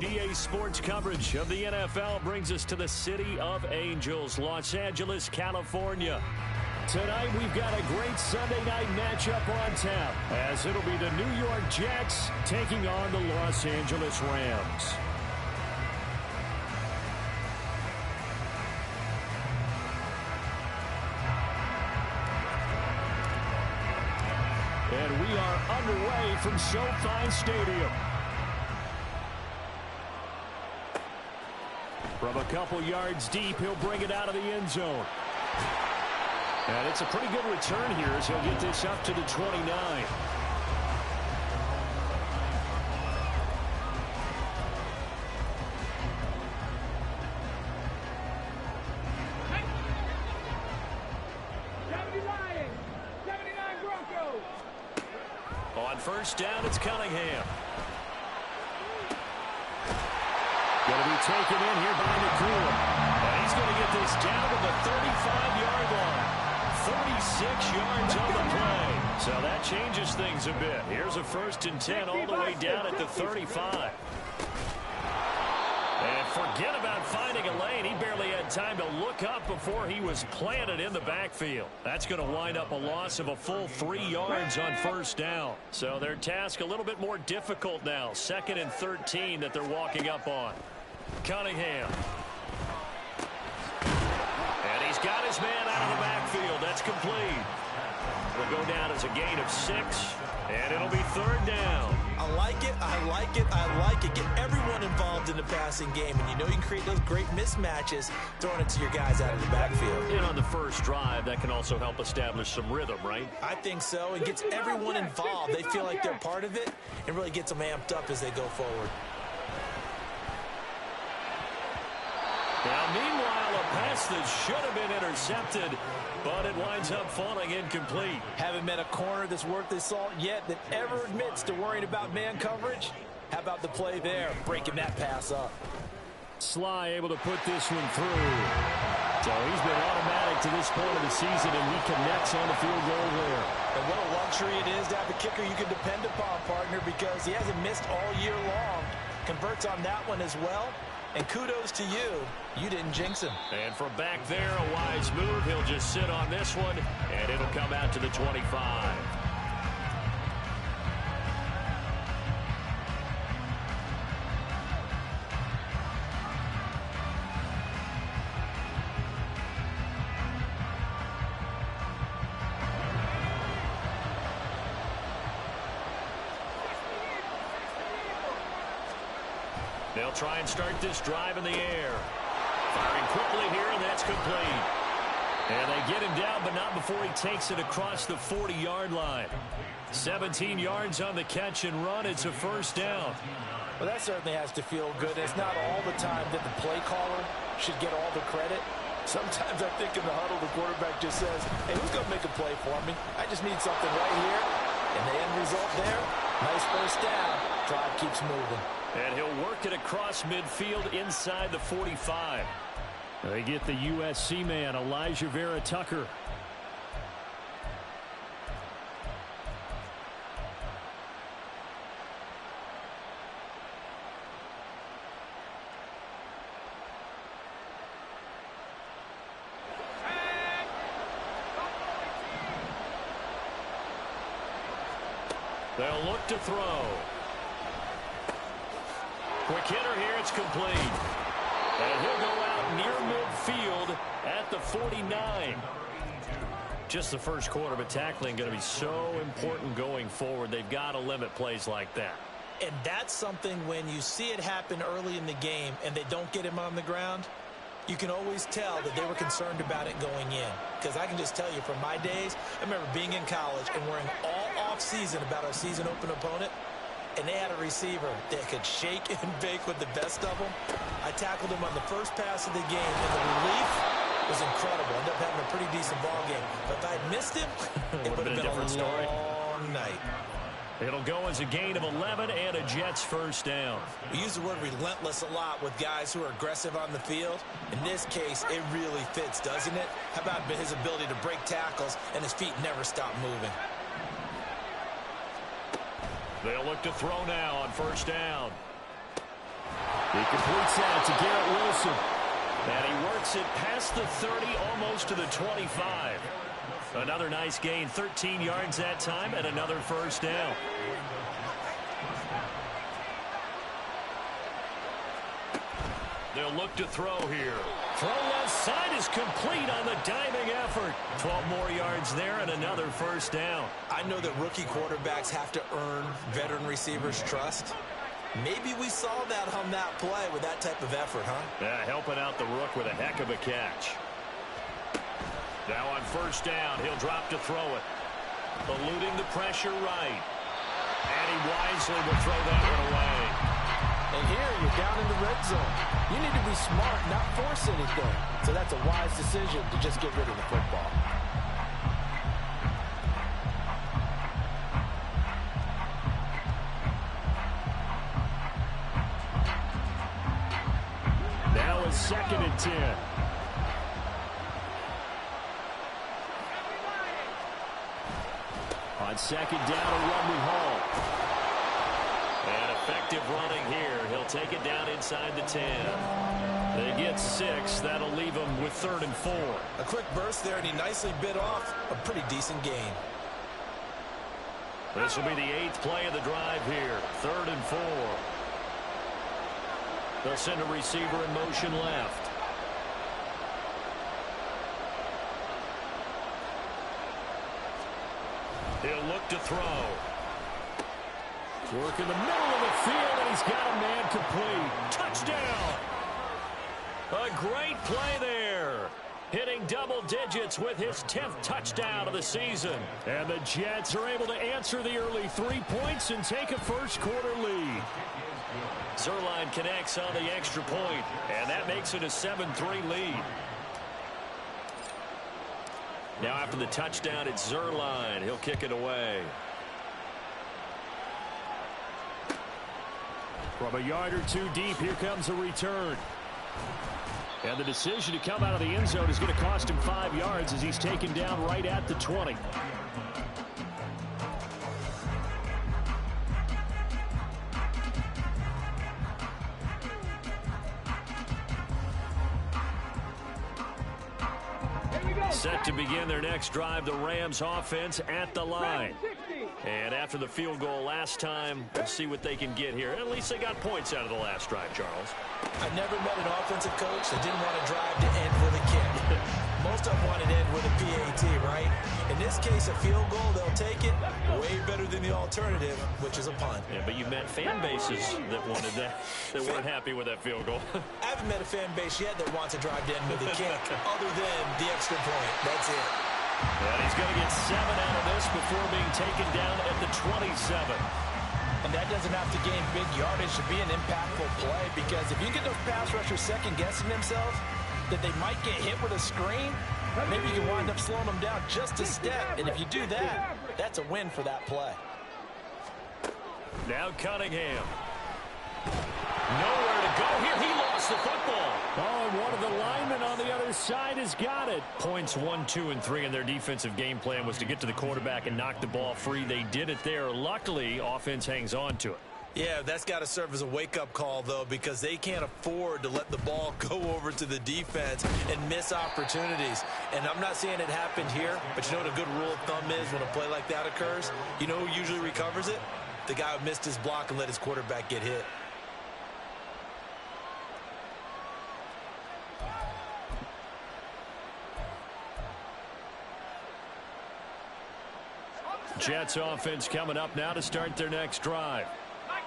EA Sports coverage of the NFL brings us to the City of Angels, Los Angeles, California. Tonight, we've got a great Sunday night matchup on tap, as it'll be the New York Jets taking on the Los Angeles Rams. And we are underway from SoFi Stadium. From a couple yards deep, he'll bring it out of the end zone. And it's a pretty good return here as he'll get this up to the 29. On first down, it's Cunningham. Going to be taken in here by McCool. And he's going to get this down to the 35-yard line. 36 yards on the play. So that changes things a bit. Here's a 1st and 10 all the way down at the 35. And forget about finding a lane. He barely had time to look up before he was planted in the backfield. That's going to wind up a loss of a full 3 yards on first down. So their task a little bit more difficult now. 2nd and 13 that they're walking up on. Cunningham. And he's got his man out of the backfield. That's complete. Will go down as a gain of 6. And it'll be 3rd down. I like it, I like it, I like it. Get everyone involved in the passing game, and you know you can create those great mismatches throwing it to your guys out of the backfield. And on the first drive, that can also help establish some rhythm, right? I think so. It gets everyone involved. They feel like they're part of it, and really gets them amped up as they go forward. Now, meanwhile, a pass that should have been intercepted, but it winds up falling incomplete. Haven't met a corner that's worth his salt yet that ever admits to worrying about man coverage. How about the play there, breaking that pass up? Sly able to put this one through. So he's been automatic to this point of the season, and he connects on the field goal there. And what a luxury it is to have a kicker you can depend upon, partner, because he hasn't missed all year long. Converts on that one as well. And kudos to you. You didn't jinx him. And from back there, a wise move. He'll just sit on this one, and it'll come out to the 25. They'll try and start this drive in the air. Firing quickly here, and that's complete. And they get him down, but not before he takes it across the 40-yard line. 17 yards on the catch and run. It's a 1st down. Well, that certainly has to feel good. It's not all the time that the play caller should get all the credit. Sometimes I think in the huddle, the quarterback just says, hey, who's going to make a play for me? I just need something right here. And the end result there, nice 1st down. Drive keeps moving. And he'll work it across midfield inside the 45. They get the USC man, Elijah Vera Tucker. They'll look to throw. Quick hitter here, it's complete. And he'll go out near midfield at the 49. Just the first quarter, but tackling going to be so important going forward. They've got to limit plays like that. And that's something when you see it happen early in the game and they don't get him on the ground, you can always tell that they were concerned about it going in. Because I can just tell you from my days, I remember being in college and worrying all off-season about our season-open opponent. And they had a receiver that could shake and bake with the best of them. I tackled him on the first pass of the game, and the relief was incredible. Ended up having a pretty decent ball game. But if I had missed him, it would have been a different story. Long night. It'll go as a gain of 11 and a Jets 1st down. We use the word relentless a lot with guys who are aggressive on the field. In this case, it really fits, doesn't it? How about his ability to break tackles and his feet never stop moving? They'll look to throw now on 1st down. He completes that to Garrett Wilson. And he works it past the 30, almost to the 25. Another nice gain, 13 yards that time, and another first down. They'll look to throw here. Throw left side is complete on the diving effort. 12 more yards there and another first down. I know that rookie quarterbacks have to earn veteran receivers' trust. Maybe we saw that on that play with that type of effort, huh? Yeah, helping out the rook with a heck of a catch. Now on first down, he'll drop to throw it. Eluding the pressure right. And he wisely will throw that one away. And here you're down in the red zone. You need to be smart, not force anything. So that's a wise decision to just get rid of the football. Now it's 2nd and 10. On 2nd down, a run with Hall. And effective running here. He'll take it down inside the 10. They get 6. That'll leave them with 3rd and 4. A quick burst there, and he nicely bit off a pretty decent gain. This will be the 8th play of the drive here. 3rd and 4. They'll send a receiver in motion left. He'll look to throw. Work in the middle of the field, and he's got a man complete. Touchdown! A great play there. Hitting double digits with his 10th touchdown of the season. And the Jets are able to answer the early 3 points and take a first-quarter lead. Zuerlein connects on the extra point, and that makes it a 7-3 lead. Now after the touchdown, it's Zuerlein. He'll kick it away. From a yard or two deep, here comes a return. And the decision to come out of the end zone is going to cost him 5 yards as he's taken down right at the 20. Set to begin their next drive, the Rams offense at the line. And after the field goal last time, we'll see what they can get here. At least they got points out of the last drive, Charles. I never met an offensive coach that didn't want to drive to end with a kick. Most of them wanted to end with a PAT, right? In this case, a field goal, they'll take it. Way better than the alternative, which is a punt. Yeah, but you met fan bases that wanted that, that weren't happy with that field goal. I haven't met a fan base yet that wants to drive to end with a kick, other than the extra point. That's it. And he's going to get 7 out of this before being taken down at the 27. And that doesn't have to gain big yardage to be an impactful play, because if you get those pass rushers second-guessing themselves that they might get hit with a screen, maybe you can wind up slowing them down just a step. And if you do that, that's a win for that play. Now Cunningham. Nowhere to go here. He lost the football. Oh, and one of the linemen on the other side has got it. Points 1, 2, and 3 in their defensive game plan was to get to the quarterback and knock the ball free. They did it there. Luckily, offense hangs on to it. Yeah, that's got to serve as a wake-up call, though, because they can't afford to let the ball go over to the defense and miss opportunities. And I'm not saying it happened here, but you know what a good rule of thumb is when a play like that occurs? You know who usually recovers it? The guy who missed his block and let his quarterback get hit. Jets offense coming up now to start their next drive.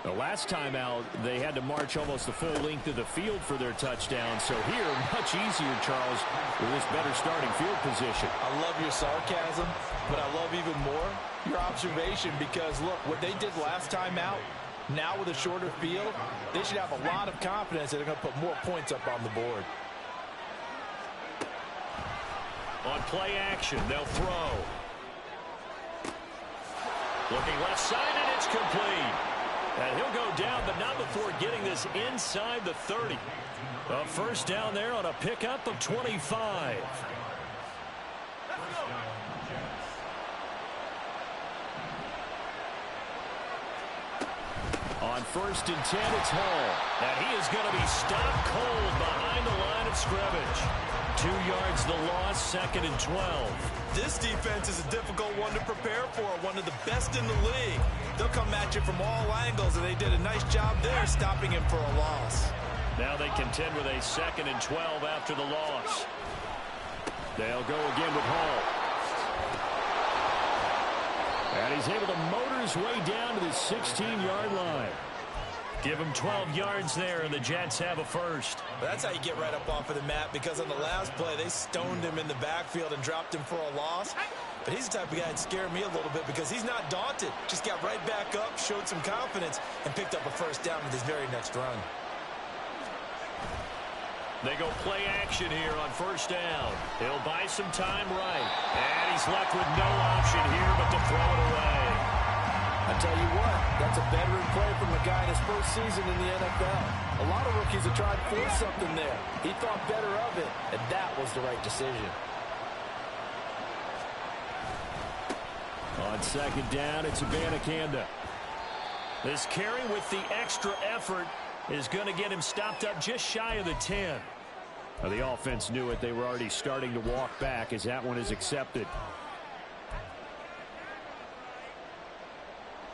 The last time out, they had to march almost the full length of the field for their touchdown. So here, much easier, Charles, with this better starting field position. I love your sarcasm, but I love even more your observation, because, look, what they did last time out, now with a shorter field, they should have a lot of confidence that they're going to put more points up on the board. On play action, they'll throw. Looking left side, and it's complete. And he'll go down, but not before getting this inside the 30. A first down there on a pickup of 25. On 1st and 10, it's Hall. And he is going to be stopped cold behind the line of scrimmage. 2 yards the loss, 2nd and 12. This defense is a difficult one to prepare for, one of the best in the league. They'll come at you from all angles, and they did a nice job there stopping him for a loss. Now they contend with a 2nd and 12 after the loss. They'll go again with Hall. And he's able to motor his way down to the 16-yard line. Give him 12 yards there, and the Jets have a first. That's how you get right up off of the mat, because on the last play, they stoned him in the backfield and dropped him for a loss. But he's the type of guy that scared me a little bit because he's not daunted. Just got right back up, showed some confidence, and picked up a first down with his very next run. They go play action here on 1st down. He'll buy some time right. And he's left with no option here but to throw it away. I tell you what, that's a veteran play from a guy in his first season in the NFL. A lot of rookies have tried to force something there. He thought better of it, and that was the right decision. On 2nd down, it's Abanikanda. This carry with the extra effort is going to get him stopped up just shy of the 10. Well, the offense knew it. They were already starting to walk back as that one is accepted.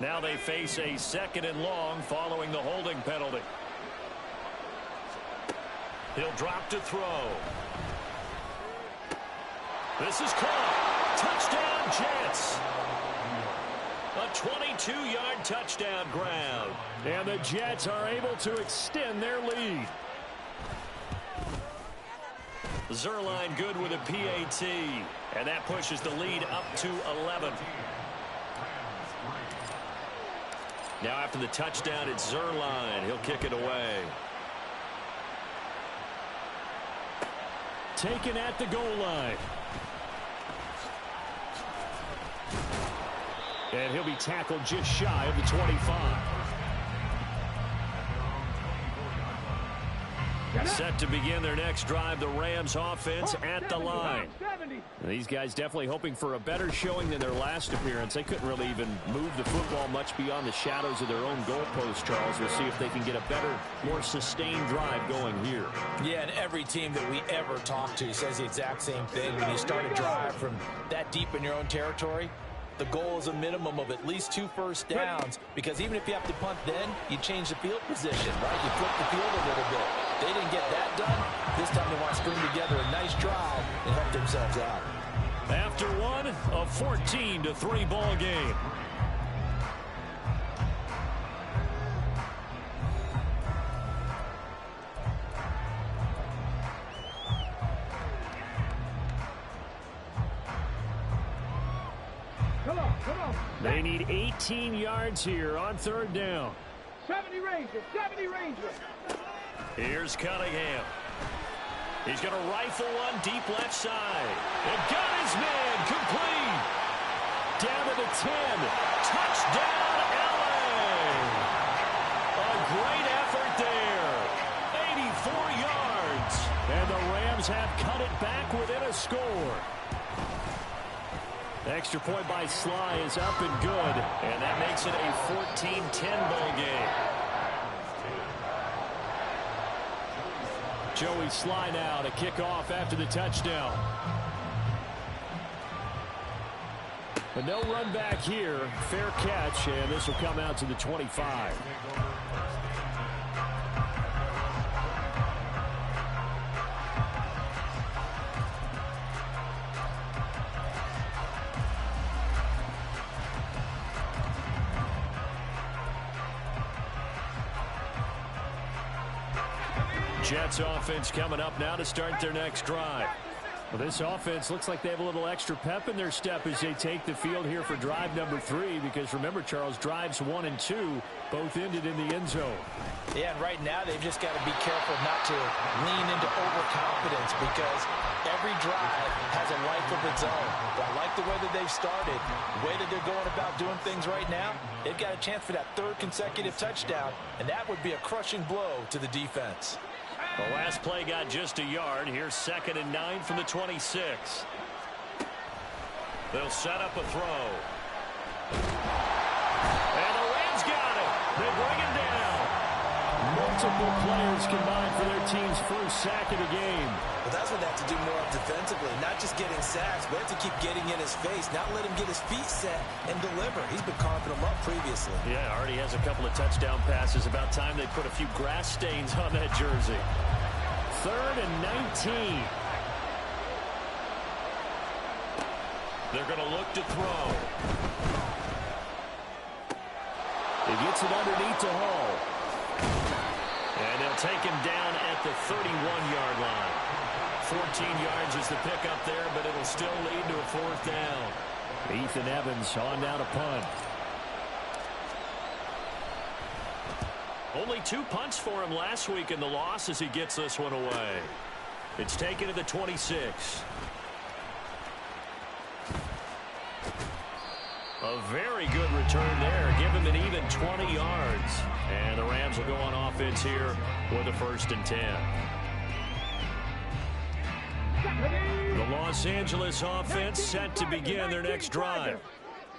Now they face a 2nd and long following the holding penalty. He'll drop to throw. This is caught. Touchdown, Jets. A 22-yard touchdown ground. And the Jets are able to extend their lead. Zerline good with a PAT. And that pushes the lead up to 11. Now after the touchdown, it's Zerline. He'll kick it away. Taken at the goal line. And he'll be tackled just shy of the 25. Set to begin their next drive, the Rams offense at the line. These guys definitely hoping for a better showing than their last appearance. They couldn't really even move the football much beyond the shadows of their own goalpost, Charles. We'll see if they can get a better, more sustained drive going here. Yeah, and every team that we ever talk to says the exact same thing. When you start a drive from that deep in your own territory, the goal is a minimum of at least 2 first downs, because even if you have to punt then, you change the field position, right? You flip the field a little bit. They didn't get that done. This time they want to string together a nice drive and help themselves out. After one, a 14-3 ball game. Come on. They need 18 yards here on 3rd down. 70 Rangers. Here's Cunningham. He's going to rifle one deep left side. And got his man complete. Down to the 10. Touchdown, LA. A great effort there. 84 yards. And the Rams have cut it back within a score. Extra point by Sly is up and good. And that makes it a 14-10 ball game. Joey Sly now to kick off after the touchdown. But no run back here. Fair catch, and this will come out to the 25. Jets offense coming up now to start their next drive. Well, this offense looks like they have a little extra pep in their step as they take the field here for drive number 3, because remember, Charles, drives 1 and 2 both ended in the end zone. Yeah, and right now they've just got to be careful not to lean into overconfidence, because every drive has a life of its own. But I like the way that they've started, the way that they're going about doing things right now. They've got a chance for that 3rd consecutive touchdown, and that would be a crushing blow to the defense. The last play got just a yard. Here's 2nd and 9 from the 26. They'll set up a throw. And the Rams got it. They bring it down. multiple players combined for their team's first sack of the game. Well, that's what they have to do more of defensively. Not just getting sacks, but have to keep getting in his face, not let him get his feet set and deliver. He's been carving them up previously. Yeah, already has a couple of touchdown passes. About time they put a few grass stains on that jersey. 3rd and 19. They're going to look to throw. He gets it underneath to Hall. And they'll take him down at the 31-yard line. 14 yards is the pickup there, but it'll still lead to a 4th down. Ethan Evans on down to punt. Only 2 punts for him last week in the loss as he gets this one away. It's taken to the 26. A very good return there. Give him an even 20 yards. And the Rams will go on offense here with a 1st and 10. The Los Angeles offense set to begin their next drive.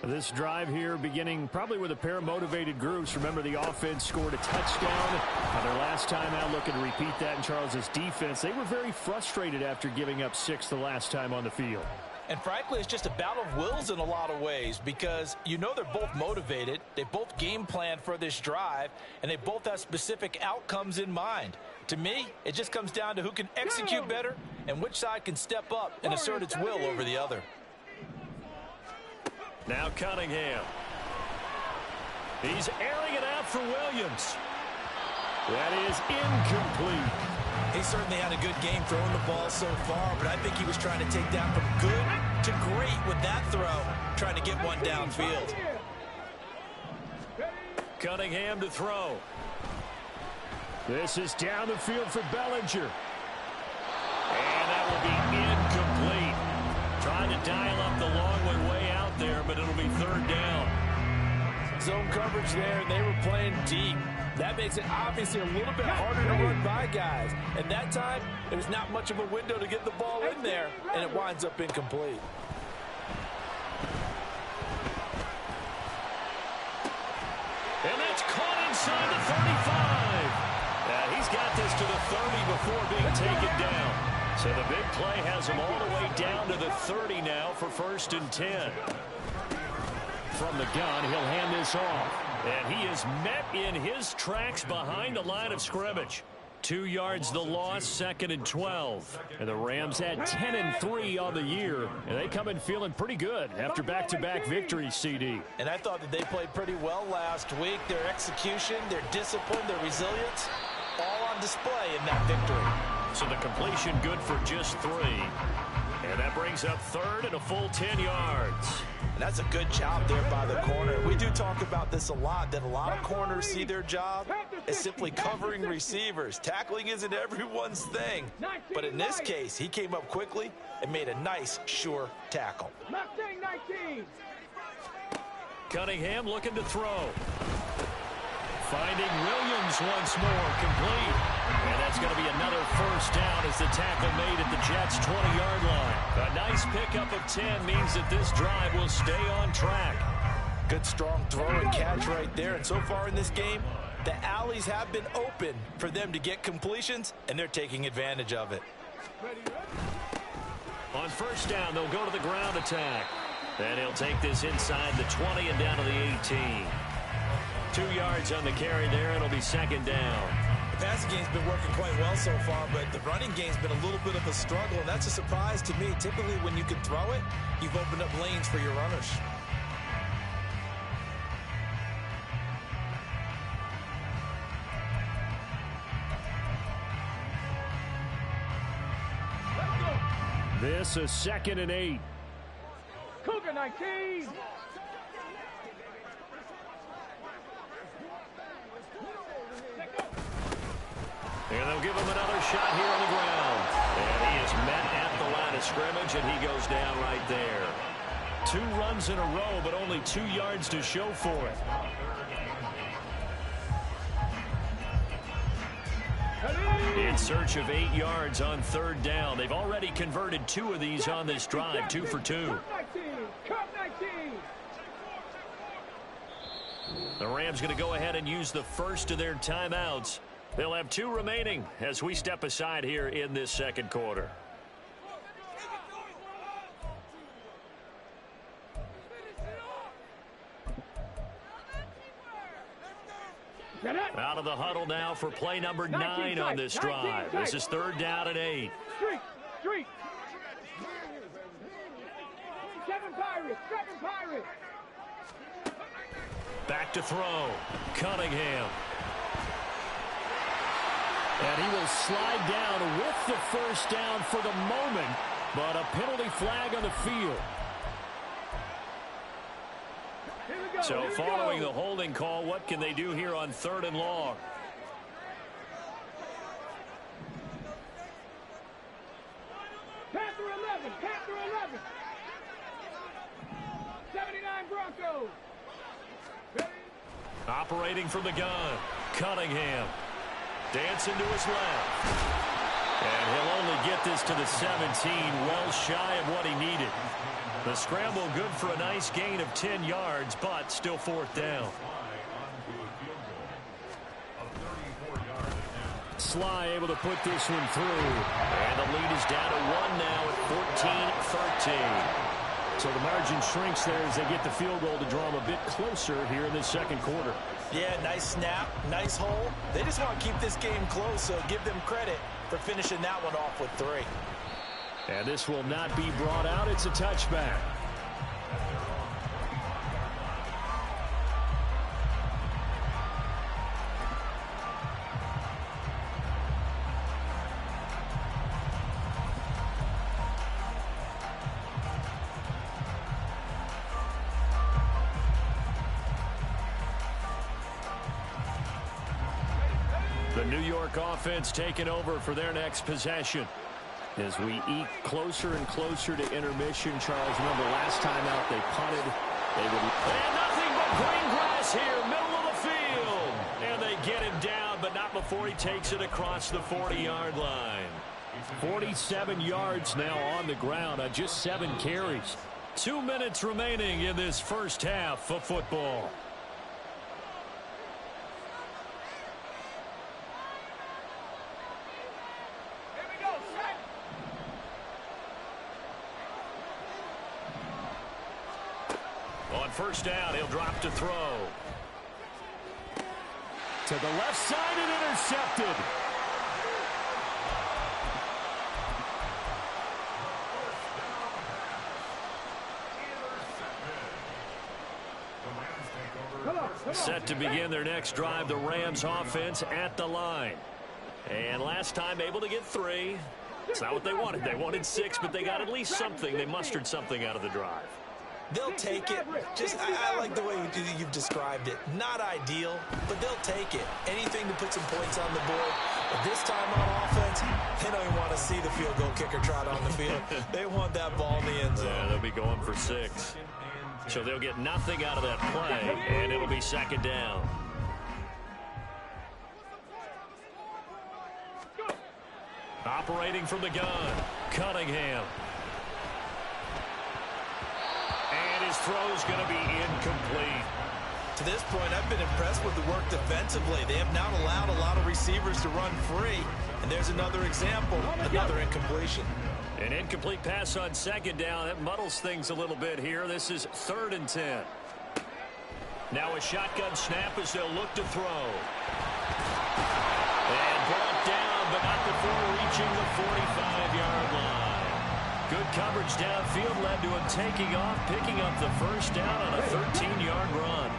This drive here beginning probably with a pair of motivated groups. Remember, the offense scored a touchdown on their last time out. Looking to repeat that in Charles's defense. They were very frustrated after giving up 6 the last time on the field. And frankly, it's just a battle of wills in a lot of ways because you know they're both motivated. They both game planned for this drive, and they both have specific outcomes in mind. To me, it just comes down to who can execute better and which side can step up and assert its will over the other. Now Cunningham. He's airing it out for Williams. That is incomplete. He certainly had a good game throwing the ball so far, but I think he was trying to take down from good to great with that throw, trying to get one downfield. Cunningham to throw. This is down the field for Bellinger. And that will be incomplete. Trying to dial up the long way out there, but it'll be 3rd down. Zone coverage there, and they were playing deep. That makes it obviously a little bit harder to run by guys. And that time, there was not much of a window to get the ball in there, and it winds up incomplete. And that's caught inside the 35. He's got this to the 30 before being taken down. So the big play has him all the way down to the 30 now for 1st and 10. From the gun, he'll hand this off. And he is met in his tracks behind the line of scrimmage. 2 yards the loss, 2nd and 12. And the Rams had 10-3 on the year. And they come in feeling pretty good after back-to-back victories, CD. And I thought that they played pretty well last week. Their execution, their discipline, their resilience, all on display in that victory. So the completion good for just 3. And that brings up 3rd and a full 10 yards. And that's a good job there by the corner. We do talk about this a lot, that a lot of corners see their job as simply covering receivers. Tackling isn't everyone's thing. But in this case, he came up quickly and made a nice, sure tackle. Cunningham looking to throw. Finding Williams once more, complete. And that's going to be another 1st down as the tackle made at the Jets' 20-yard line. A nice pickup of 10 means that this drive will stay on track. Good strong throw and catch right there. And so far in this game, the alleys have been open for them to get completions, and they're taking advantage of it. On 1st down, they'll go to the ground attack. And he'll take this inside the 20 and down to the 18. 2 yards on the carry there. It'll be 2nd down. The passing game's been working quite well so far, but the running game's been a little bit of a struggle, and that's a surprise to me. Typically, when you can throw it, you've opened up lanes for your runners. This is 2nd and 8. Cougar 19. And they'll give him another shot here on the ground. And he is met at the line of scrimmage, and he goes down right there. 2 runs in a row, but only 2 yards to show for it. In search of 8 yards on 3rd down. They've already converted 2 of these on this drive, 2 for 2. The Rams going to go ahead and use the first of their timeouts. They'll have 2 remaining as we step aside here in this second quarter. Out of the huddle now for play number 9 on this drive. This is 3rd down and 8. Street. 7 Pirates. Back to throw. Cunningham. And he will slide down with the first down for the moment, but a penalty flag on the field. So following the holding call, what can they do here on 3rd and long? Panther 11. 79 Broncos. Operating from the gun. Cunningham. Dancing to his left. And he'll only get this to the 17, well shy of what he needed. The scramble good for a nice gain of 10 yards, but still 4th down. Sly able to put this one through. And the lead is down to 1 now at 14-13. So the margin shrinks there as they get the field goal to draw them a bit closer here in the second quarter. Yeah, nice snap, nice hole. They just want to keep this game close, so give them credit for finishing that one off with 3. And this will not be brought out. It's a touchback. The New York offense taking over for their next possession. As we eke closer and closer to intermission, Charles, remember last time out they punted. They would and nothing but green grass here, middle of the field. And they get him down, but not before he takes it across the 40-yard line. 47 yards now on the ground on just 7 carries. 2 minutes remaining in this first half of football. On first down, he'll drop to throw. To the left side and intercepted. Set to begin their next drive, the Rams offense at the line. And last time able to get 3. It's not what they wanted. They wanted 6, but they got at least something. They mustered something out of the drive. They'll take it. I like the way you've described it. Not ideal, but they'll take it. Anything to put some points on the board. But this time on offense, they don't even want to see the field goal kicker trot on the field. They want that ball in the end zone. Yeah, they'll be going for 6. So they'll get nothing out of that play, and it'll be 2nd down. Operating from the gun, Cunningham. And his throw's going to be incomplete. To this point, I've been impressed with the work defensively. They have not allowed a lot of receivers to run free. And there's another example, another incompletion. An incomplete pass on 2nd down. That muddles things a little bit here. This is 3rd and 10. Now a shotgun snap as they'll look to throw. And brought down, but not before reaching the 45-yard line. Good coverage downfield led to him taking off, picking up the first down on a 13-yard run.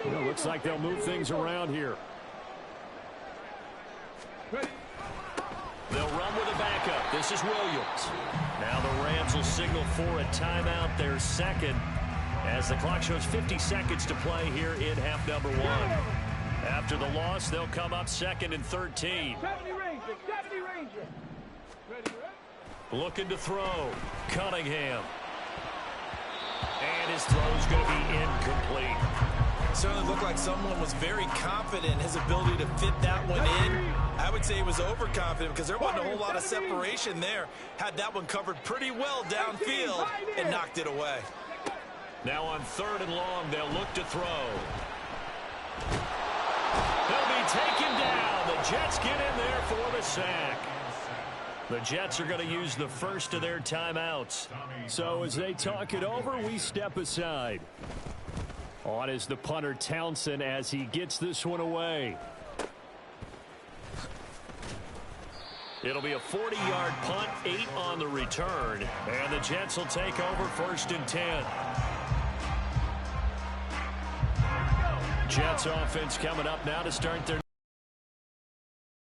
Well, looks like they'll move things around here. They'll run with a backup. This is Williams. Now the Rams will signal for a timeout, their 2nd, as the clock shows 50 seconds to play here in half number 1. After the loss, they'll come up 2nd and 13. 70 Ranger. Looking to throw. Cunningham. And his throw's going to be incomplete. Certainly looked like someone was very confident in his ability to fit that one in. I would say he was overconfident because there wasn't a whole lot of separation there. Had that one covered pretty well downfield and knocked it away. Now on 3rd and long, they'll look to throw. He'll be take him down. The Jets get in there for the sack. The Jets are going to use the first of their timeouts. So as they talk it over, we step aside. On is the punter Townsend as he gets this one away. It'll be a 40-yard punt, 8 on the return. And the Jets will take over 1st and 10. Jets offense coming up now to start their...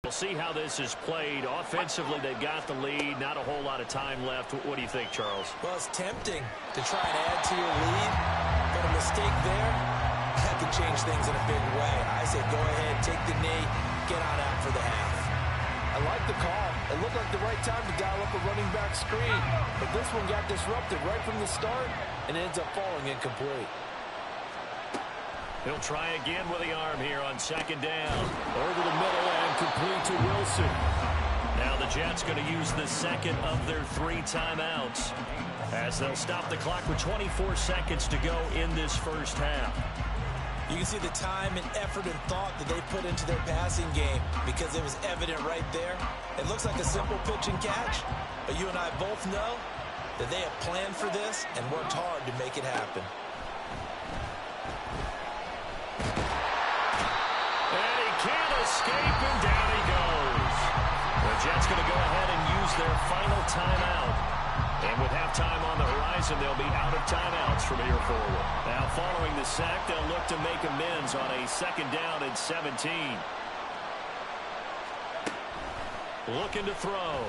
We'll see how this is played. Offensively, they've got the lead. Not a whole lot of time left. What do you think, Charles? Well, it's tempting to try and add to your lead, but a mistake there, that can change things in a big way. I say go ahead, take the knee, get on out for the half. I like the call. It looked like the right time to dial up a running back screen, but this one got disrupted right from the start and ends up falling incomplete. He'll try again with the arm here on 2nd down. Over the middle and complete to Wilson. Now the Jets going to use the second of their 3 timeouts as they'll stop the clock with 24 seconds to go in this first half. You can see the time and effort and thought that they put into their passing game because it was evident right there. It looks like a simple pitch and catch, but you and I both know that they have planned for this and worked hard to make it happen. Escape, and down he goes. The Jets going to go ahead and use their final timeout. And with halftime on the horizon, they'll be out of timeouts from here forward. Now, following the sack, they'll look to make amends on a 2nd down and 17. Looking to throw.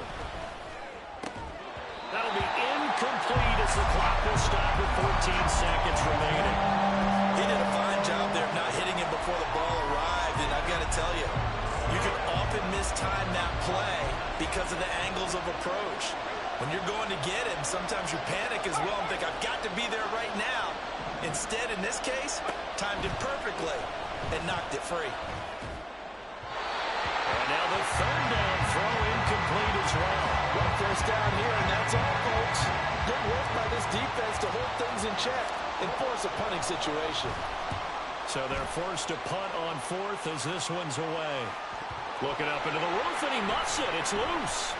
That'll be incomplete as the clock will stop with 14 seconds remaining. He did a fine job there of not hitting him before the ball arrived, and I've got to tell you, you can often mistime that play because of the angles of approach. When you're going to get him, sometimes you panic as well and think, I've got to be there right now. Instead, in this case, timed it perfectly and knocked it free. And now the 3rd down throw incomplete as well. One 1st down here, and that's all, folks. Good work by this defense to hold things in check and force a punting situation. So they're forced to punt on 4th as this one's away. Looking up into the roof, and he muffs it. It's loose.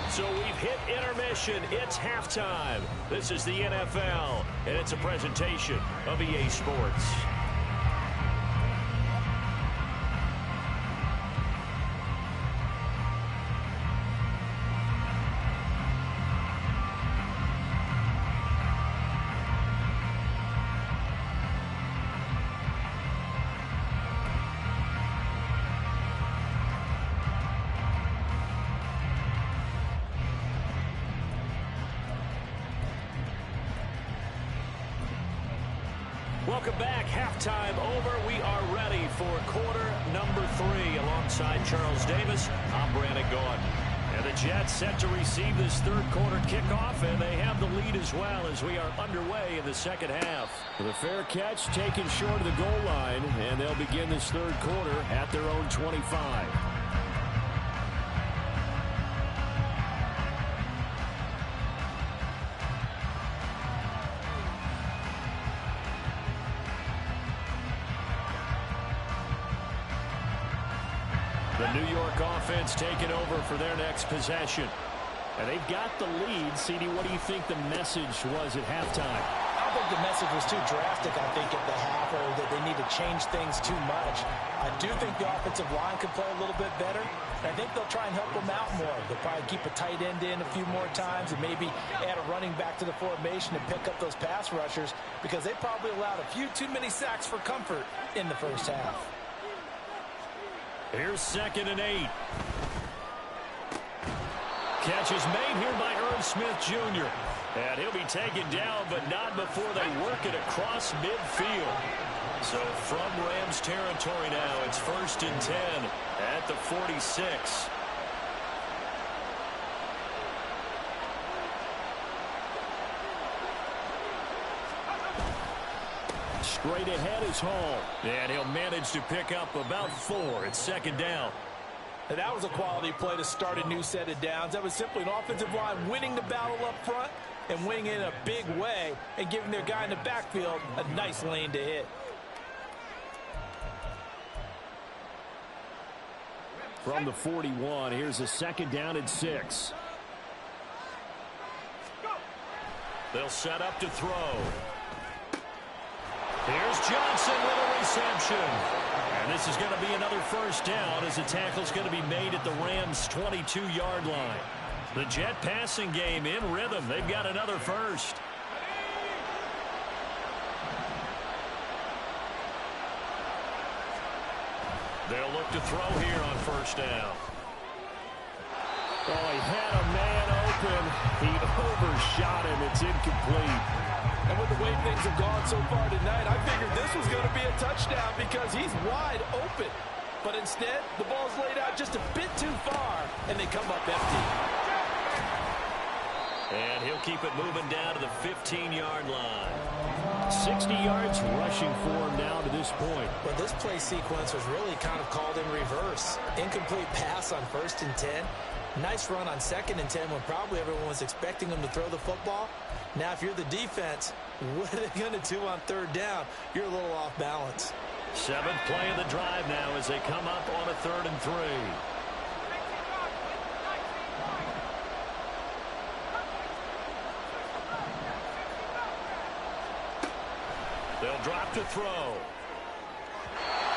So we've hit intermission. It's halftime. This is the NFL, and it's a presentation of EA Sports. Welcome back. Halftime over. We are ready for quarter number 3. Alongside Charles Davis, I'm Brandon Gordon. And the Jets set to receive this 3rd quarter kickoff, and they have the lead as well as we are underway in the 2nd half. The fair catch taken short of the goal line, and they'll begin this 3rd quarter at their own 25. The New York offense taking over for their next possession. And they've got the lead. CD, what do you think the message was at halftime? I don't think the message was too drastic, I think, at the half, or that they need to change things too much. I do think the offensive line could play a little bit better. I think they'll try and help them out more. They'll probably keep a tight end in a few more times and maybe add a running back to the formation and pick up those pass rushers because they probably allowed a few too many sacks for comfort in the first half. Here's 2nd and 8. Catch is made here by Irv Smith Jr. And he'll be taken down, but not before they work it across midfield. So from Rams territory now, it's 1st and 10 at the 46. Straight ahead is Hall. And he'll manage to pick up about 4. It's 2nd down. And that was a quality play to start a new set of downs. That was simply an offensive line winning the battle up front and winning in a big way and giving their guy in the backfield a nice lane to hit. from the 41. Here's a 2nd down and 6. They'll set up to throw. Here's Johnson with a reception. And this is going to be another 1st down as the tackle's going to be made at the Rams' 22-yard line. The Jet passing game in rhythm. They've got another 1st. They'll look to throw here on 1st down. Oh, he had a man open. He overshot him. It's incomplete. And with the way things have gone so far tonight, I figured this was going to be a touchdown because he's wide open. But instead, the ball's laid out just a bit too far, and they come up empty. And he'll keep it moving down to the 15-yard line. 60 yards rushing for him now to this point. But this play sequence was really kind of called in reverse. Incomplete pass on 1st and 10. Nice run on 2nd and 10 when probably everyone was expecting him to throw the football. Now, if you're the defense, what are they going to do on 3rd down? You're a little off balance. 7th play of the drive now as they come up on a 3rd and 3. They'll drop to throw.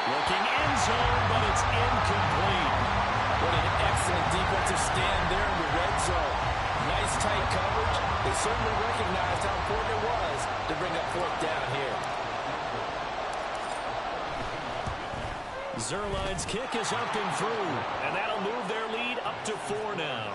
Looking end zone, but it's incomplete. What an excellent defensive stand there in the red zone. Nice tight coverage. They certainly recognized how important it was to bring up 4th down here. Zerline's kick is up and through, and that'll move their lead up to 4 now.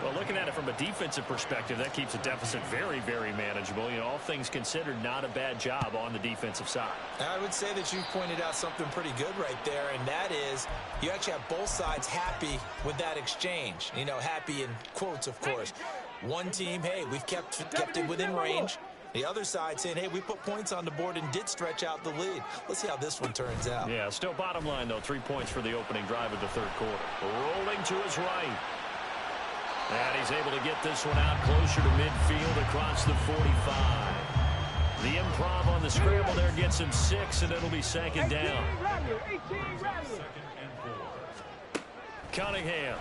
Well, looking at it from a defensive perspective, that keeps the deficit very, very manageable. You know, all things considered, not a bad job on the defensive side. I would say that you've pointed out something pretty good right there, and that is you actually have both sides happy with that exchange. You know, happy in quotes, of course. One team, hey, we've kept it within range. The other side saying, hey, we put points on the board and did stretch out the lead. Let's see how this one turns out. Yeah, still bottom line, though, 3 points for the opening drive of the 3rd quarter. Rolling to his right. And he's able to get this one out closer to midfield across the 45. The improv on the scramble there gets him 6, and it'll be 2nd down. Cunningham.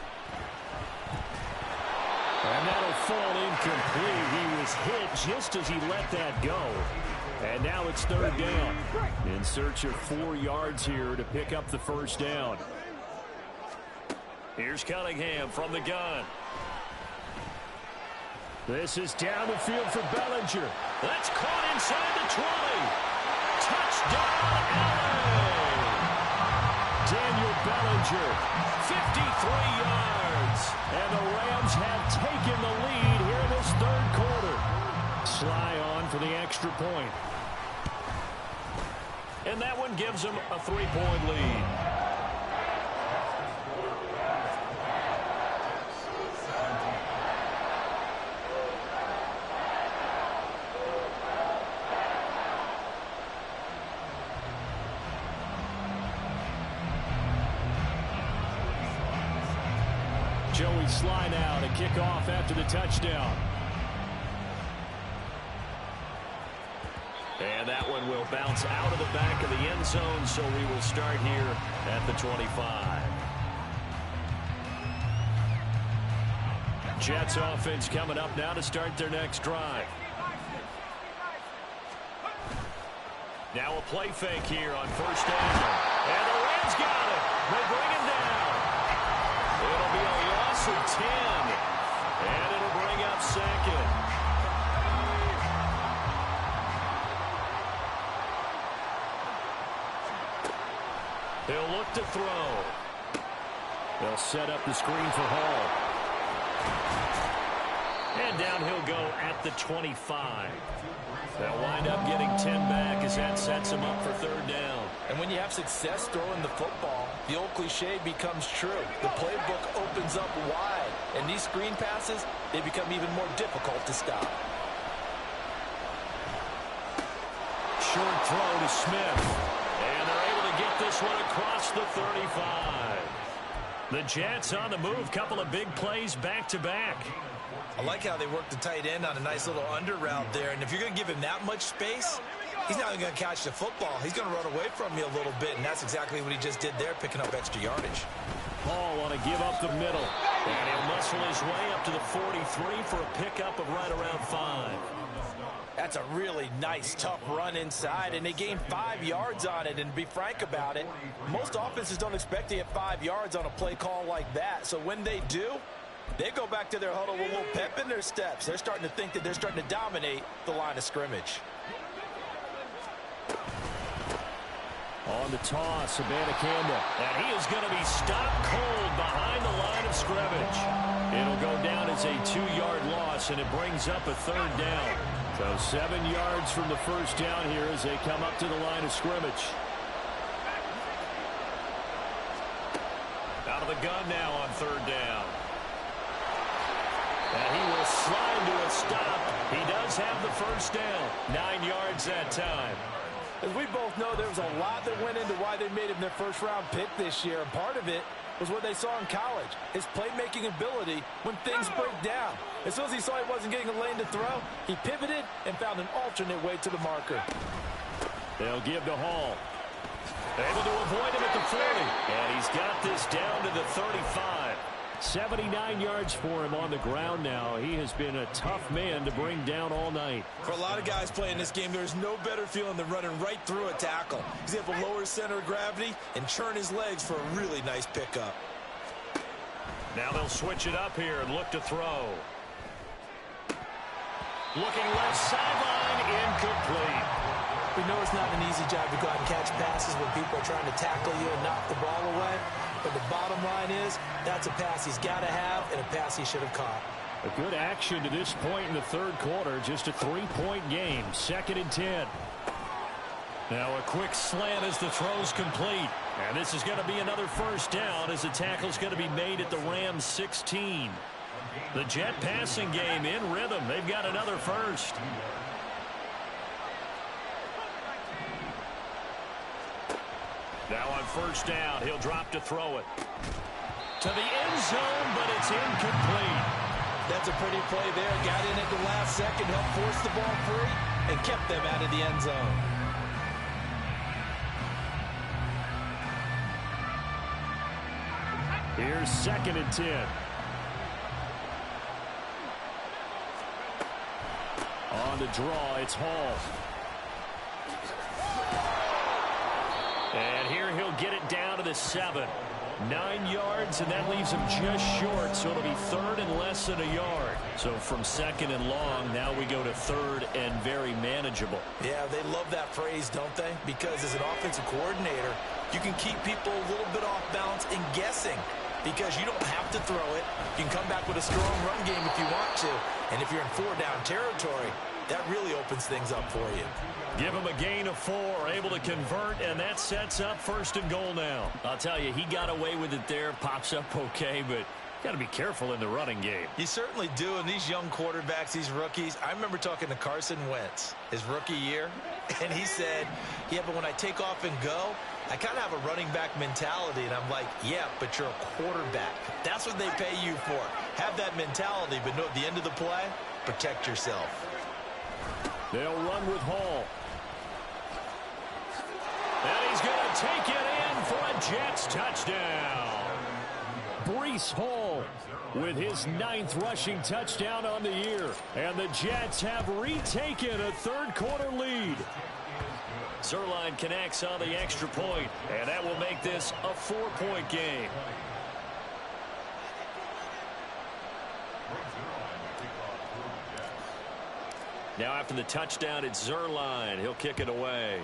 And that'll fall incomplete. He was hit just as he let that go. And now it's 3rd down. In search of 4 yards here to pick up the 1st down. Here's Cunningham from the gun. This is down the field for Bellinger. That's caught inside the 20. Touchdown, LA! Daniel Bellinger, 53 yards. And the Rams have taken the lead here in this 3rd quarter. Sly on for the extra point. And that one gives them a 3-point lead. Joey Sly now to kick off after the touchdown. And that one will bounce out of the back of the end zone, so we will start here at the 25. Jets offense coming up now to start their next drive. Now a play fake here on 1st down. And the Rams got it. They bring him down. It'll be a loss of 10. And it'll bring up 2nd. He'll look to throw. They'll set up the screen for Hall. And down he'll go at the 25. They'll wind up getting 10 back as that sets him up for 3rd down. And when you have success throwing the football, the old cliche becomes true. The playbook opens up wide. And these screen passes, they become even more difficult to stop. Short throw to Smith. And they're able to get this one across the 35. The Jets on the move. Couple of big plays back-to-back. I like how they work the tight end on a nice little under route there. And if you're going to give him that much space, he's not even going to catch the football. He's going to run away from you a little bit, and that's exactly what he just did there, picking up extra yardage. Hall on a give up the middle. And he'll muscle his way up to the 43 for a pickup of right around 5. That's a really nice, tough run inside, and they gained 5 yards on it. And to be frank about it, most offenses don't expect to get 5 yards on a play call like that. So when they do, they go back to their huddle with a little pep in their steps. They're starting to think that they're starting to dominate the line of scrimmage. On the toss, Savannah Campbell. And he is going to be stopped cold behind the line of scrimmage. It'll go down as a 2-yard loss, and it brings up a 3rd down. So 7 yards from the first down here as they come up to the line of scrimmage. Out of the gun now on 3rd down. And he will slide to a stop. He does have the first down. 9 yards that time. As we both know, there was a lot that went into why they made him their first-round pick this year. And part of it was what they saw in college, his playmaking ability when things break down. As soon as he saw he wasn't getting a lane to throw, he pivoted and found an alternate way to the marker. They'll give to Hall. Able to avoid him at the 40. And he's got this down to the 35. 79 yards for him on the ground now. He has been a tough man to bring down all night. For a lot of guys playing this game, there's no better feeling than running right through a tackle. He's able to lower his center of gravity and churn his legs for a really nice pickup. Now they'll switch it up here and look to throw. Looking left sideline, incomplete. We know it's not an easy job to go out and catch passes when people are trying to tackle you and knock the ball away. But the bottom line is, that's a pass he's got to have and a pass he should have caught. A good action to this point in the 3rd quarter. Just a 3-point game. 2nd and 10. Now a quick slant as the throw's complete. And this is going to be another first down as the tackle's going to be made at the Rams 16. The Jet passing game in rhythm. They've got another first. Now on first down, he'll drop to throw it. To the end zone, but it's incomplete. That's a pretty play there. Got in at the last second, helped force the ball free, and kept them out of the end zone. Here's 2nd and 10. On the draw, it's Hall. And here he'll get it down to the 7. 9 yards, and that leaves him just short, so it'll be 3rd and less than a yard. So from 2nd and long, now we go to 3rd and very manageable. Yeah, they love that phrase, don't they? Because as an offensive coordinator, you can keep people a little bit off balance and guessing because you don't have to throw it. You can come back with a strong run game if you want to. And if you're in 4-down territory, that really opens things up for you. Give him a gain of 4, able to convert, and that sets up 1st and goal now. I'll tell you, he got away with it there, pops up okay, but got to be careful in the running game. You certainly do, and these young quarterbacks, these rookies, I remember talking to Carson Wentz his rookie year, and he said, yeah, but when I take off and go, I kind of have a running back mentality, and I'm like, yeah, but you're a quarterback. That's what they pay you for. Have that mentality, but no, at the end of the play, protect yourself. They'll run with Hall. And he's going to take it in for a Jets touchdown. Breece Hall with his 9th rushing touchdown on the year. And the Jets have retaken a 3rd quarter lead. Zerline connects on the extra point, and that will make this a 4-point game. Now after the touchdown, it's Zerline. He'll kick it away.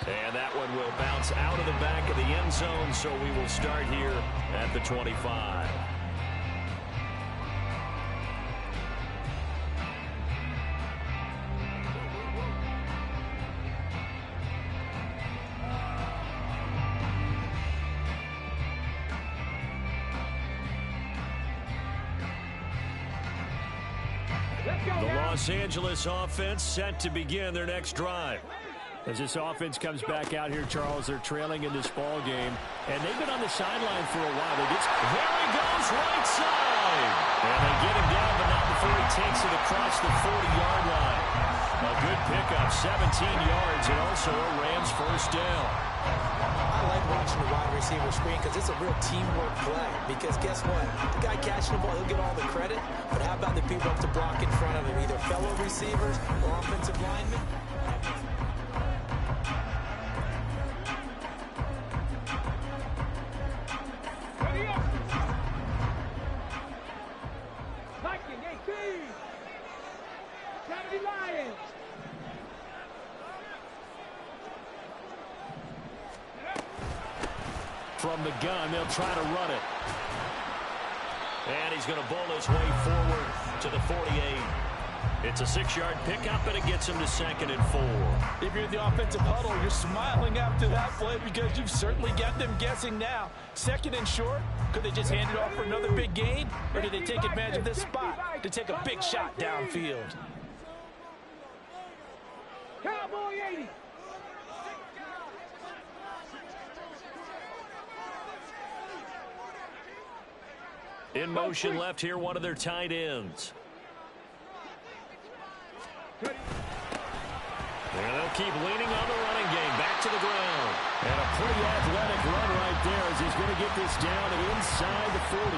And that one will bounce out of the back of the end zone, so we will start here at the 25. The Los Angeles offense set to begin their next drive. As this offense comes back out here, Charles, they're trailing in this ball game, and they've been on the sideline for a while. There he goes, right side. And they get him down, but not before he takes it across the 40-yard line. A good pickup, 17 yards, and also a Rams first down. I like watching the wide receiver screen because it's a real teamwork play. Because guess what? The guy catching the ball, he'll get all the credit. But how about the people up to block in front of him, either fellow receivers or offensive linemen? Ready up. Viking 18. Kennedy Lions. From the gun, they'll try to run it. And he's going to bowl his way forward to the 48. It's a 6-yard pickup, and it gets him to 2nd and 4. If you're in the offensive huddle, you're smiling after that play because you've certainly got them guessing now. 2nd and short, could they just hand it off for another big gain? Or did they take advantage of this spot to take a big shot downfield? Cowboy 80. In motion left here, one of their tight ends. And they'll keep leaning on the running game. Back to the ground. And a pretty athletic run right there as he's going to get this down and inside the 40.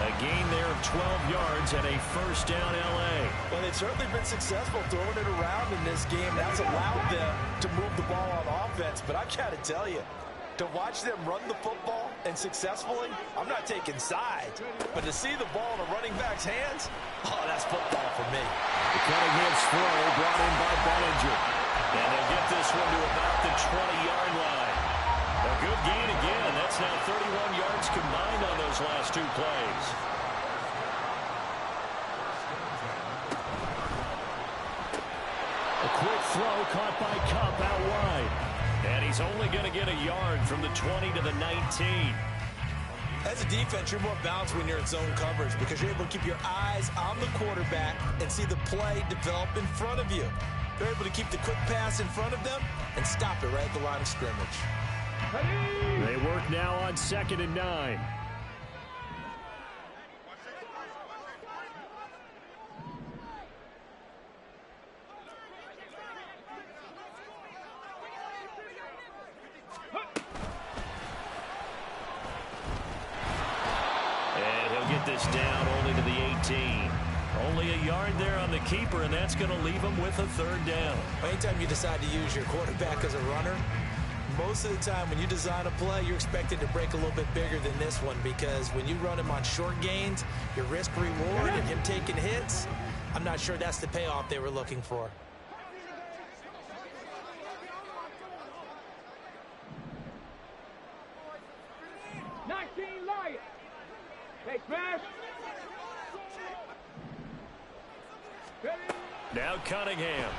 A gain there of 12 yards and a first down L.A. Well, they've certainly been successful throwing it around in this game. That's allowed them to move the ball on offense. But I got to tell you, to watch them run the football and successfully, I'm not taking sides. But to see the ball in a running back's hands, oh, that's football for me. The cutting-edge throw brought in by Bellinger. And they'll get this one to about the 20-yard line. A good gain again. That's now 31 yards combined on those last 2 plays. A quick throw caught by Kupp out wide. And he's only going to get a yard from the 20 to the 19. As a defense, you're more balanced when you're in zone coverage because you're able to keep your eyes on the quarterback and see the play develop in front of you. They're able to keep the quick pass in front of them and stop it right at the line of scrimmage. They work now on 2nd and 9. This down only to the 18. Only a yard there on the keeper, and that's going to leave him with a 3rd down. Anytime you decide to use your quarterback as a runner, most of the time when you design a play, you're expected to break a little bit bigger than this one because when you run him on short gains, your risk-reward and him taking hits, I'm not sure that's the payoff they were looking for. Hey, smash. Now Cunningham.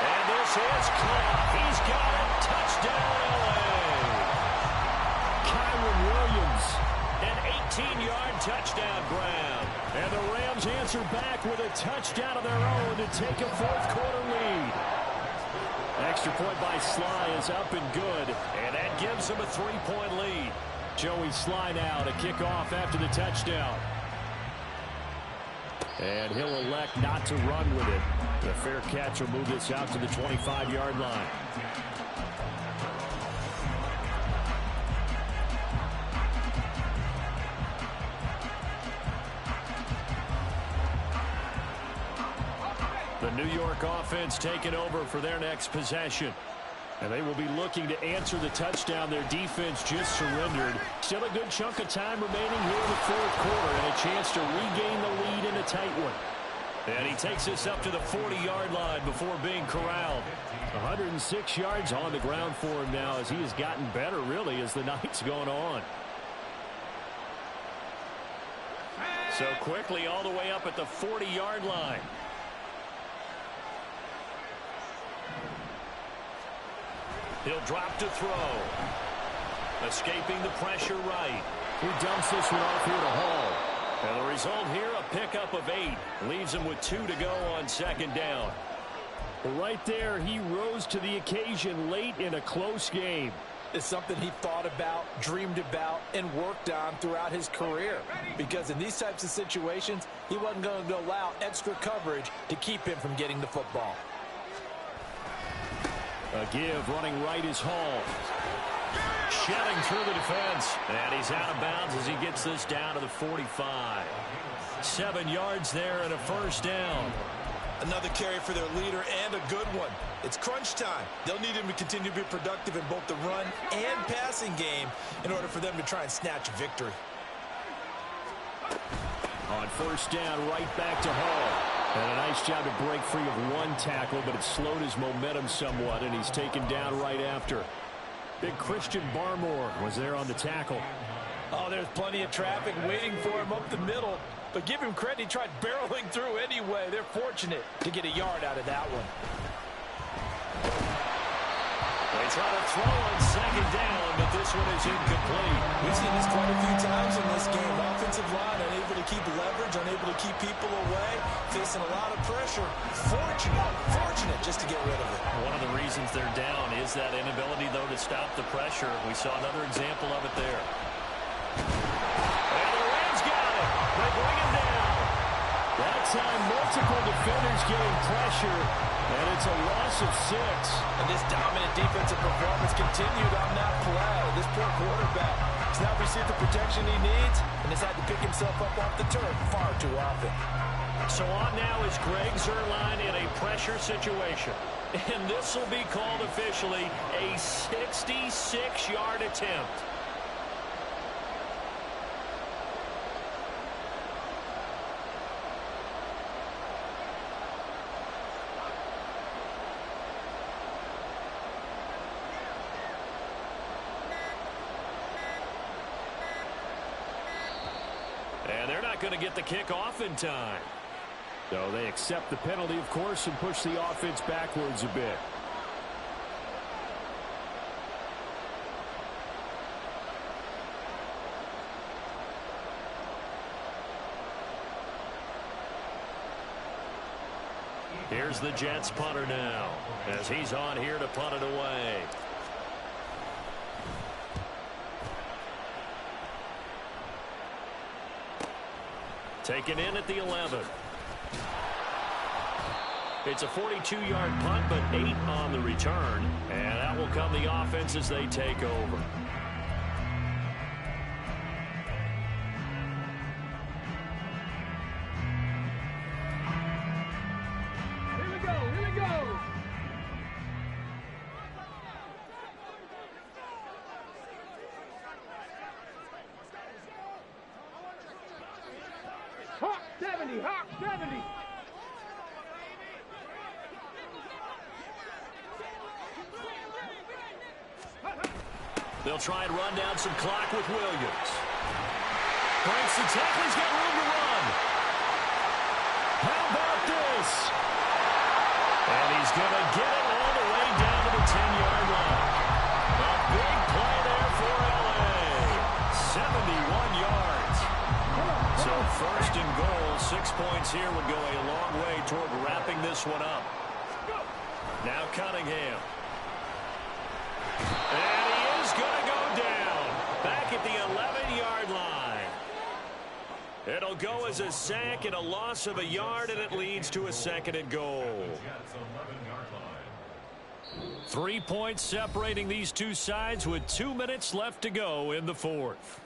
And this is caught. He's got it. Touchdown, L.A. Kyron Williams. An 18-yard touchdown grab. And the Rams answer back with a touchdown of their own to take a 4th quarter lead. Extra point by Sly is up and good. And that gives them a 3-point lead. Joey Sly now to kick off after the touchdown. And he'll elect not to run with it. The fair catch will move this out to the 25-yard line. The New York offense taking over for their next possession. And they will be looking to answer the touchdown their defense just surrendered. Still a good chunk of time remaining here in the 4th quarter and a chance to regain the lead in a tight one. And he takes this up to the 40-yard line before being corralled. 106 yards on the ground for him now as he has gotten better, really, as the night's gone on. So quickly all the way up at the 40-yard line. He'll drop to throw. Escaping the pressure right. He dumps this one off here to Hall. And the result here, a pickup of 8. Leaves him with 2 to go on 2nd down. Right there, he rose to the occasion late in a close game. It's something he thought about, dreamed about, and worked on throughout his career. Because in these types of situations, he wasn't going to allow extra coverage to keep him from getting the football. A give running right is Hall. Shedding through the defense. And he's out of bounds as he gets this down to the 45. 7 yards there and a first down. Another carry for their leader and a good one. It's crunch time. They'll need him to continue to be productive in both the run and passing game in order for them to try and snatch a victory. On first down, right back to Hall. And a nice job to break free of one tackle, but it slowed his momentum somewhat, and he's taken down right after. Big Christian Barmore was there on the tackle. Oh, there's plenty of traffic waiting for him up the middle. But give him credit, he tried barreling through anyway. They're fortunate to get a yard out of that one. They try to throw on second down, but this one is incomplete. We've seen this quite a few times in this game. Offensive line unable to keep leverage, unable to keep people away, facing a lot of pressure. Fortunate just to get rid of it. One of the reasons they're down is that inability, though, to stop the pressure. We saw another example of it there. And the Rams got it. They bring him down. That time, multiple defenders getting pressure, and it's a loss of 6. And this dominant defensive performance continued on that play. This poor quarterback has not received the protection he needs and has had to pick himself up off the turf far too often. So on now is Greg Zuerlein in a pressure situation. And this will be called officially a 66-yard attempt. And they're not going to get the kick off in time. So they accept the penalty, of course, and push the offense backwards a bit. Here's the Jets punter now, as he's on here to punt it away. Taken in at the 11. It's a 42-yard punt, but 8 on the return. And that will come the offense as they take over. Here we go, here we go. Hawk 70, Hawk 70. They'll try and run down some clock with Williams. Breaks the tackle. He's got room to run. How about this? And he's going to get it all the way down to the 10-yard line. A big play there for L.A. 71 yards. So first and goal, 6 points here would go a long way toward wrapping this one up. Now Cunningham. And he is going to go down back at the 11-yard line. It'll go as a sack and a loss of a yard, and it leads to a second and goal. 3 points separating these two sides with 2 minutes left to go in the fourth.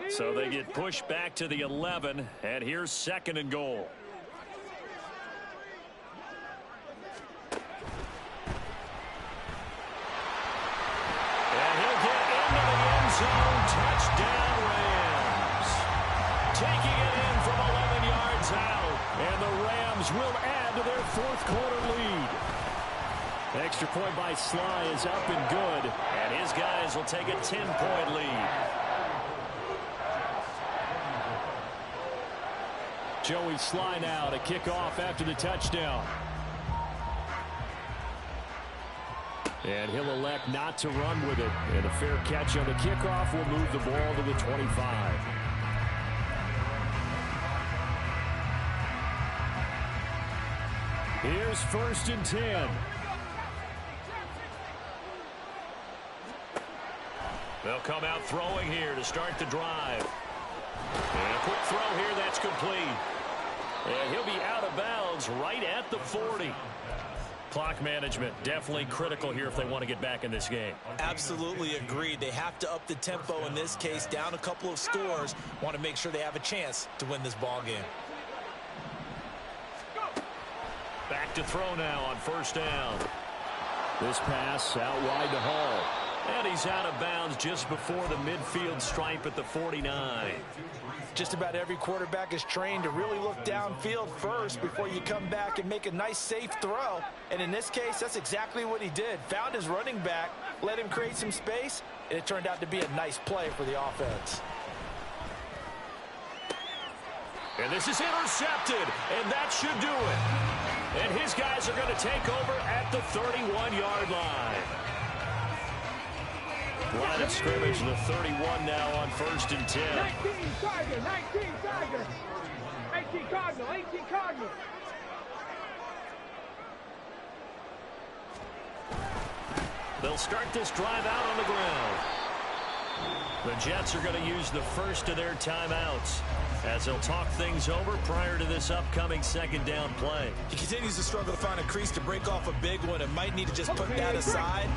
So they get pushed back to the 11, and here's second and goal. And he'll get into the end zone. Touchdown, Rams. Taking it in from 11 yards out, and the Rams will add to their fourth quarter lead. Extra point by Sly is up and good, and his guys will take a 10-point lead. Joey Sly now to kick off after the touchdown. And he'll elect not to run with it. And a fair catch on the kickoff will move the ball to the 25. Here's 1st and 10. They'll come out throwing here to start the drive. And a quick throw here, that's complete. And he'll be out of bounds right at the 40. Clock management definitely critical here if they want to get back in this game. Absolutely agreed. They have to up the tempo in this case, down a couple of scores. Want to make sure they have a chance to win this ball game. Back to throw now on 1st down. This pass out wide to Hall. And he's out of bounds just before the midfield stripe at the 49. Just about every quarterback is trained to really look downfield first before you come back and make a nice, safe throw. And in this case, that's exactly what he did. Found his running back, let him create some space, and it turned out to be a nice play for the offense. And this is intercepted, and that should do it. And his guys are going to take over at the 31-yard line. Line of scrimmage, the 31 now on 1st and 10. 19 Tiger, 19 Tiger. 18 Cardinal, 18 Cardinal. They'll start this drive out on the ground. The Jets are going to use the first of their timeouts as they'll talk things over prior to this upcoming 2nd down play. He continues to struggle to find a crease to break off a big one and might need to just put that aside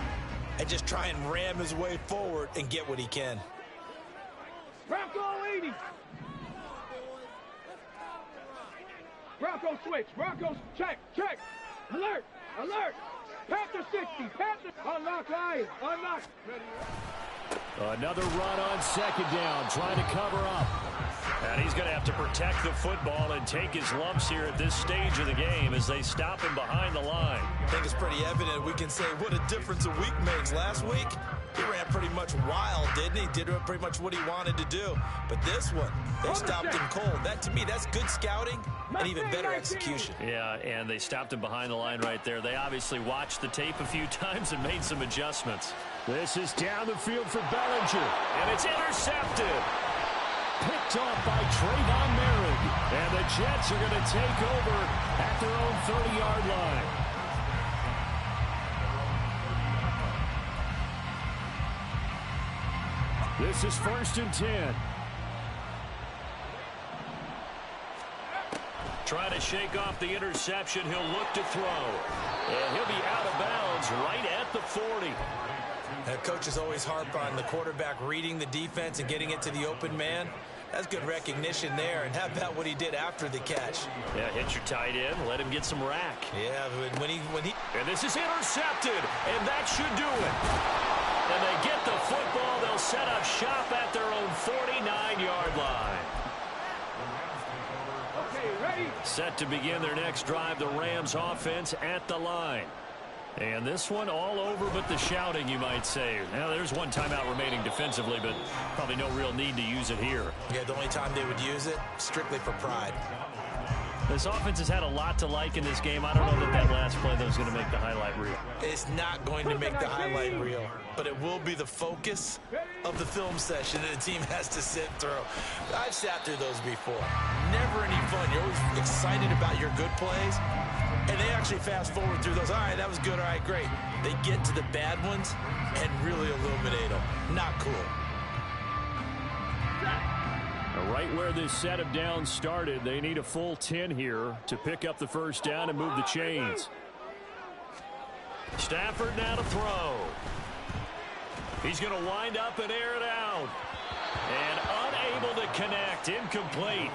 and just try and ram his way forward and get what he can. Bronco 80. Bronco switch. Bronco check. Alert. Panther 60. Panther. Unlock line. Unlock. Another run on 2nd down, trying to cover up. And he's going to have to protect the football and take his lumps here at this stage of the game as they stop him behind the line. I think it's pretty evident. We can say what a difference a week makes. Last week, he ran pretty much wild, didn't he? Did pretty much what he wanted to do. But this one, they stopped him cold. That, to me, that's good scouting and even better execution. Yeah, and they stopped him behind the line right there. They obviously watched the tape a few times and made some adjustments. This is down the field for Bellinger, and it's intercepted. Picked off by Trayvon Merrick. And the Jets are going to take over at their own 30-yard line. This is 1st and 10. Trying to shake off the interception. He'll look to throw. And he'll be out of bounds right at the 40. Coaches always harp on the quarterback reading the defense and getting it to the open man. That's good recognition there. And how about what he did after the catch? Yeah, hit your tight end, let him get some rack. Yeah, when he and this is intercepted, and that should do it. And they get the football. They'll set up shop at their own 49-yard line. Okay, ready. Set to begin their next drive, the Rams offense at the line. And this one all over but the shouting, you might say. Now, there's one timeout remaining defensively, but probably no real need to use it here. Yeah, the only time they would use it, strictly for pride. This offense has had a lot to like in this game. I don't know that last play, though, is going to make the highlight reel. It's not going to make the highlight reel, but it will be the focus of the film session that the team has to sit through. I've sat through those before. Never any fun. You're always excited about your good plays, and they actually fast forward through those. All right, that was good. All right, great. They get to the bad ones and really illuminate them. Not cool. Right where this set of downs started, they need a full 10 here to pick up the first down and move the chains. Stafford now to throw. He's going to wind up and air it out. And unable to connect, incomplete.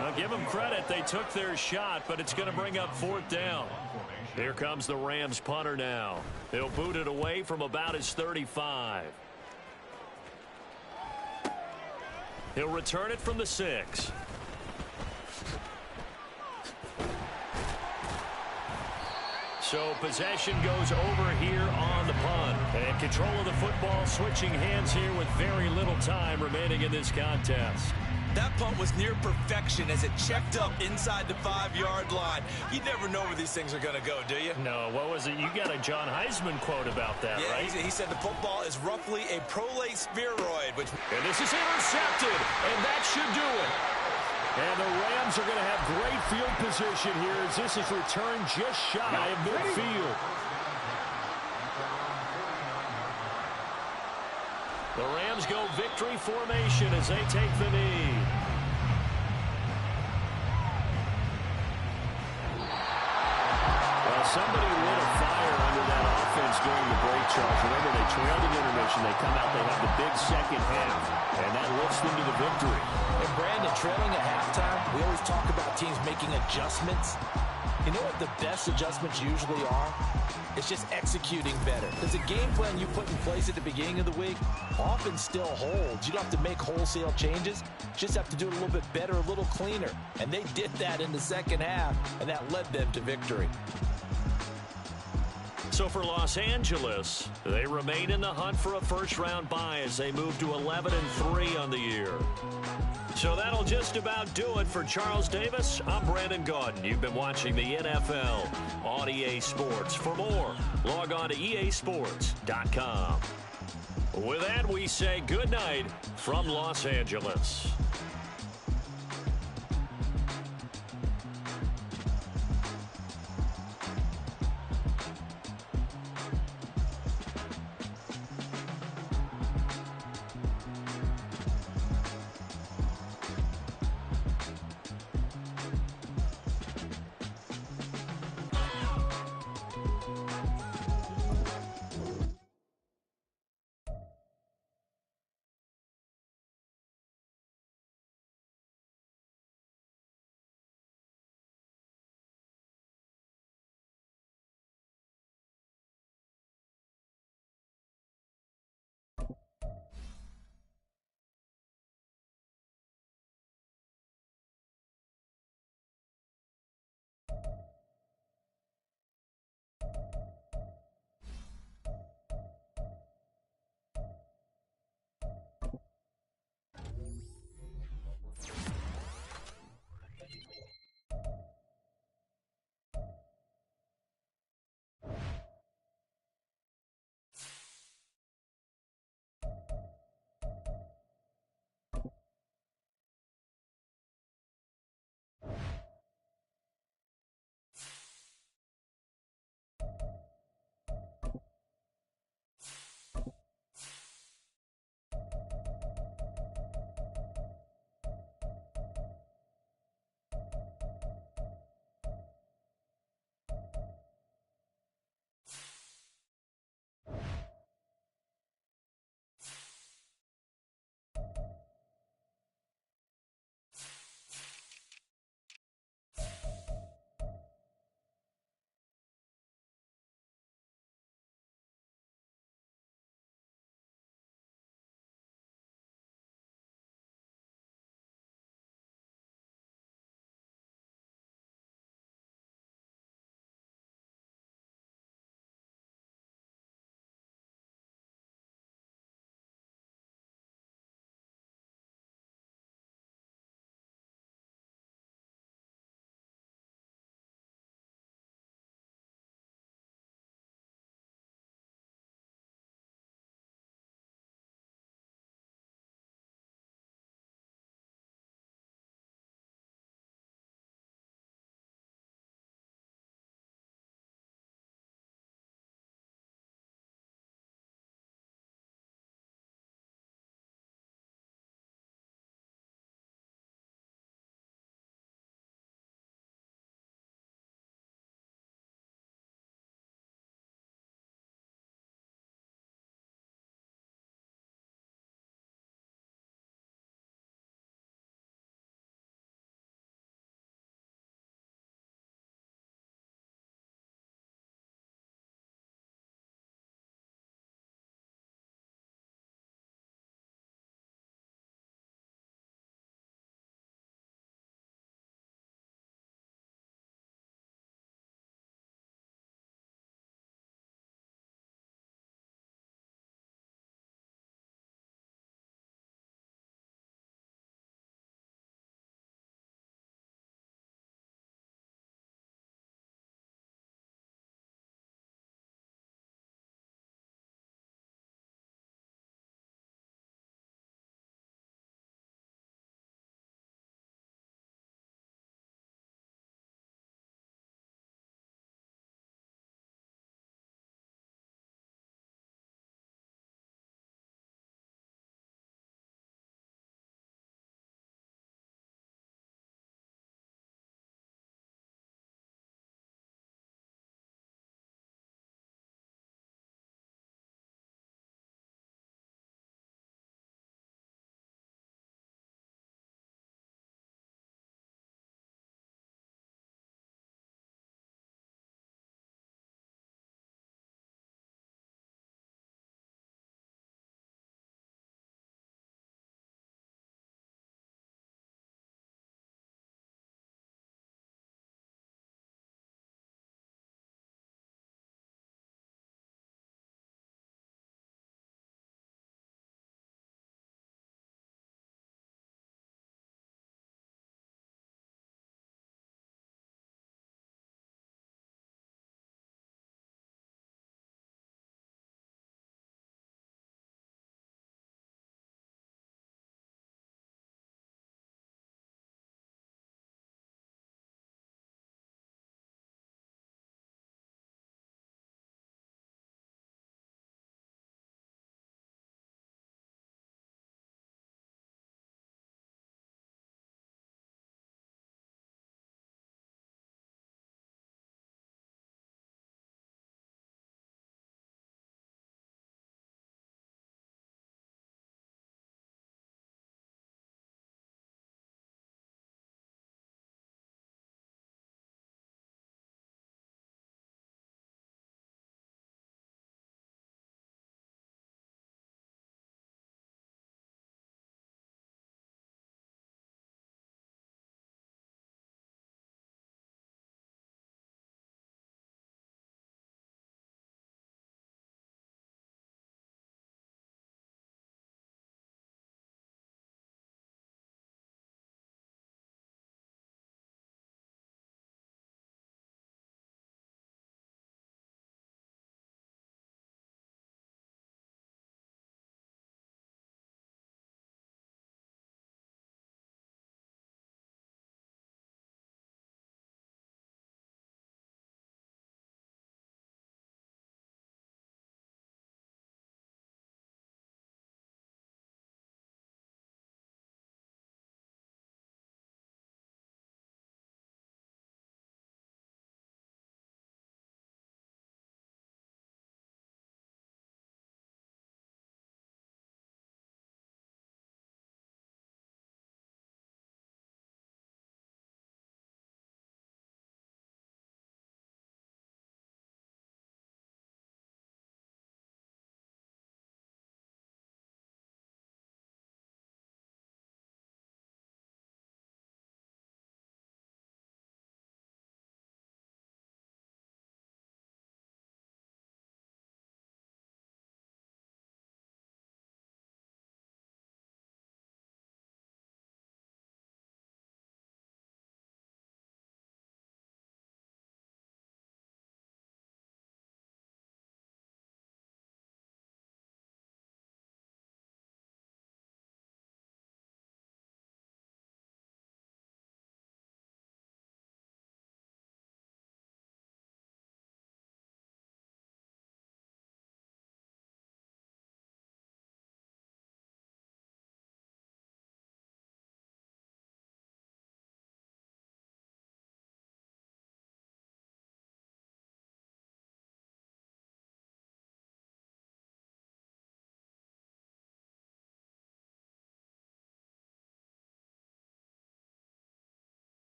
I'll give them credit, they took their shot, but it's going to bring up 4th down. Here comes the Rams punter now. They'll boot it away from about his 35. He'll return it from the 6. So possession goes over here on the punt. And control of the football switching hands here with very little time remaining in this contest. That punt was near perfection as it checked up inside the 5-yard line. You never know where these things are going to go, do you? No, what was it? You got a John Heisman quote about that, yeah, right? He said the football is roughly a prolate spheroid. And this is intercepted, and that should do it. And the Rams Rams are going to have great field position here as this is returned just shy of midfield. The Rams go victory formation as they take the knee. Well, somebody lit a fire under that offense during the break, Charles. Remember, they trailed at intermission. They come out, they have the big second half, and that lifts them to the victory. And Brandon, trailing at halftime, we always talk about teams making adjustments. You know what the best adjustments usually are? It's just executing better. Because the game plan you put in place at the beginning of the week often still holds. You don't have to make wholesale changes. You just have to do it a little bit better, a little cleaner. And they did that in the second half, and that led them to victory. So for Los Angeles, they remain in the hunt for a first-round bye as they move to 11-3 on the year. So that'll just about do it for Charles Davis. I'm Brandon Gaudin. You've been watching the NFL on EA Sports. For more, log on to easports.com. With that, we say good night from Los Angeles.